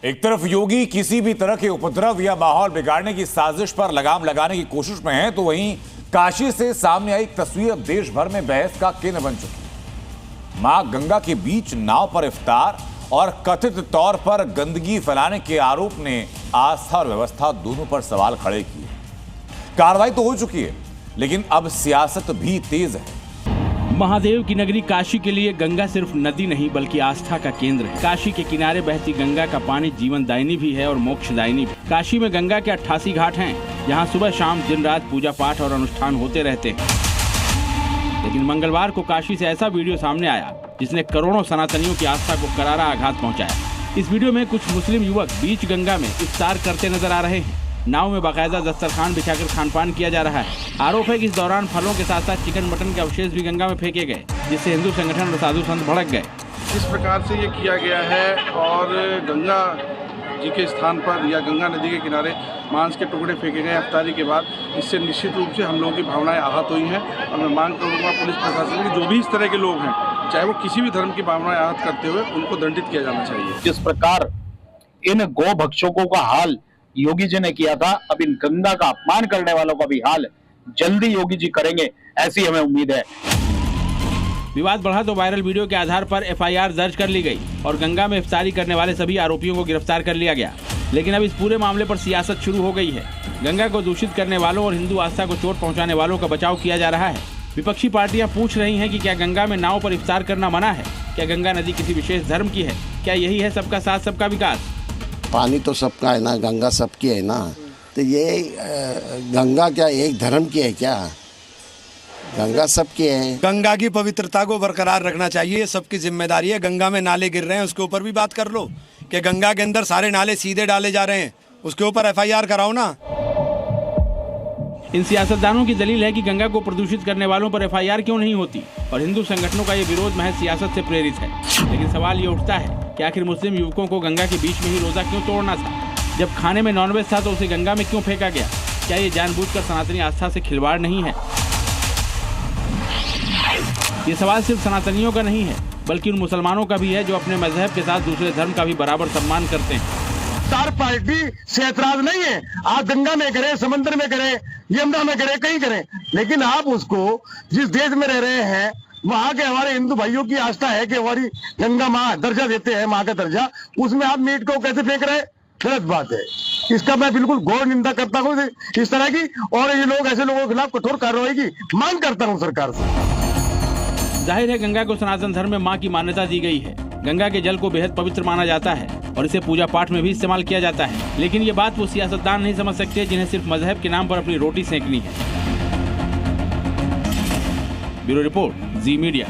एक तरफ योगी किसी भी तरह के उपद्रव या माहौल बिगाड़ने की साजिश पर लगाम लगाने की कोशिश में है, तो वहीं काशी से सामने आई एक तस्वीर अब देश भर में बहस का केंद्र बन चुकी है। मां गंगा के बीच नाव पर इफ्तार और कथित तौर पर गंदगी फैलाने के आरोप ने आस्था और व्यवस्था दोनों पर सवाल खड़े किए। कार्रवाई तो हो चुकी है, लेकिन अब सियासत भी तेज है। महादेव की नगरी काशी के लिए गंगा सिर्फ नदी नहीं बल्कि आस्था का केंद्र है। काशी के किनारे बहती गंगा का पानी जीवनदायिनी भी है और मोक्षदायिनी भी। काशी में गंगा के 88 घाट हैं, जहां सुबह शाम दिन रात पूजा पाठ और अनुष्ठान होते रहते हैं। लेकिन मंगलवार को काशी से ऐसा वीडियो सामने आया जिसने करोड़ों सनातनियों की आस्था को करारा आघात पहुँचाया। इस वीडियो में कुछ मुस्लिम युवक बीच गंगा में इफ्तार करते नजर आ रहे हैं। नाव में बाकायदा दस्तरखान बिछाकर खानपान किया जा रहा है। आरोप है कि इस दौरान फलों के साथ साथ चिकन मटन के अवशेष भी गंगा में फेंके गए, जिससे हिंदू संगठन और साधु संत भड़क गए। इस प्रकार से ये किया गया है और गंगा जी के स्थान पर या गंगा नदी के किनारे मांस के टुकड़े फेंके गए इफ्तारी के बाद, इससे निश्चित रूप से हम लोगों की भावनाएं आहत हुई हैं। और मैं मांग करूँगा पुलिस प्रशासन के जो भी इस तरह के लोग हैं, चाहे वो किसी भी धर्म की भावनाएं आहत करते हुए, उनको दंडित किया जाना चाहिए। जिस प्रकार इन गौ भक्षकों का हाल योगी जी ने किया था, अब इन गंगा का अपमान करने वालों का भी हाल जल्दी योगी जी करेंगे, ऐसी हमें उम्मीद है। विवाद बढ़ा तो वायरल वीडियो के आधार पर एफआईआर दर्ज कर ली गई और गंगा में इफ्तारी करने वाले सभी आरोपियों को गिरफ्तार कर लिया गया। लेकिन अब इस पूरे मामले पर सियासत शुरू हो गई है। गंगा को दूषित करने वालों और हिंदू आस्था को चोट पहुंचाने वालों का बचाव किया जा रहा है। विपक्षी पार्टियां पूछ रही हैं कि क्या गंगा में नाव पर इफ्तार करना मना है? क्या गंगा नदी किसी विशेष धर्म की है? क्या यही है सबका साथ सबका विकास? पानी तो सबका है ना, गंगा सबकी है ना। तो ये गंगा क्या एक धर्म की है क्या? गंगा सबकी है। गंगा की पवित्रता को बरकरार रखना चाहिए, सबकी जिम्मेदारी है। गंगा में नाले गिर रहे हैं, उसके ऊपर भी बात कर लो कि गंगा के अंदर सारे नाले सीधे डाले जा रहे हैं, उसके ऊपर एफआईआर कराओ ना। इन सियासतदानों की दलील है कि गंगा को प्रदूषित करने वालों पर एफआईआर क्यों नहीं होती, और हिंदू संगठनों का ये विरोध महज सियासत से प्रेरित है। लेकिन सवाल ये उठता है कि आखिर मुस्लिम युवकों को गंगा के बीच में ही रोजा क्यों तोड़ना था? जब खाने में नॉनवेज था तो उसे गंगा में क्यों फेंका गया? क्या ये जानबूझकर सनातनी आस्था से खिलवाड़ नहीं है? ये सवाल सिर्फ सनातनियों का नहीं है, बल्कि उन मुसलमानों का भी है जो अपने मजहब के साथ दूसरे धर्म का भी बराबर सम्मान करते हैं। चार पार्टी से ऐतराज नहीं है, आप गंगा में करें, समंदर में करें, यमुना में करें, कहीं करें, लेकिन आप उसको जिस देश में रह रहे हैं वहां के हमारे हिंदू भाइयों की आस्था है कि हमारी गंगा माँ दर्जा देते हैं, माँ का दर्जा, उसमें आप मीट को कैसे फेंक रहे हैं? गलत बात है। इसका मैं बिल्कुल घोर निंदा करता हूँ इस तरह की, और ये लोग ऐसे लोगों के खिलाफ कठोर कार्रवाई की मांग करता हूँ सरकार से। जाहिर है गंगा को सनातन धर्म में मां की मान्यता दी गई है। गंगा के जल को बेहद पवित्र माना जाता है और इसे पूजा पाठ में भी इस्तेमाल किया जाता है। लेकिन ये बात वो सियासतदान नहीं समझ सकते जिन्हें सिर्फ मजहब के नाम पर अपनी रोटी सेंकनी है। ब्यूरो रिपोर्ट, जी मीडिया।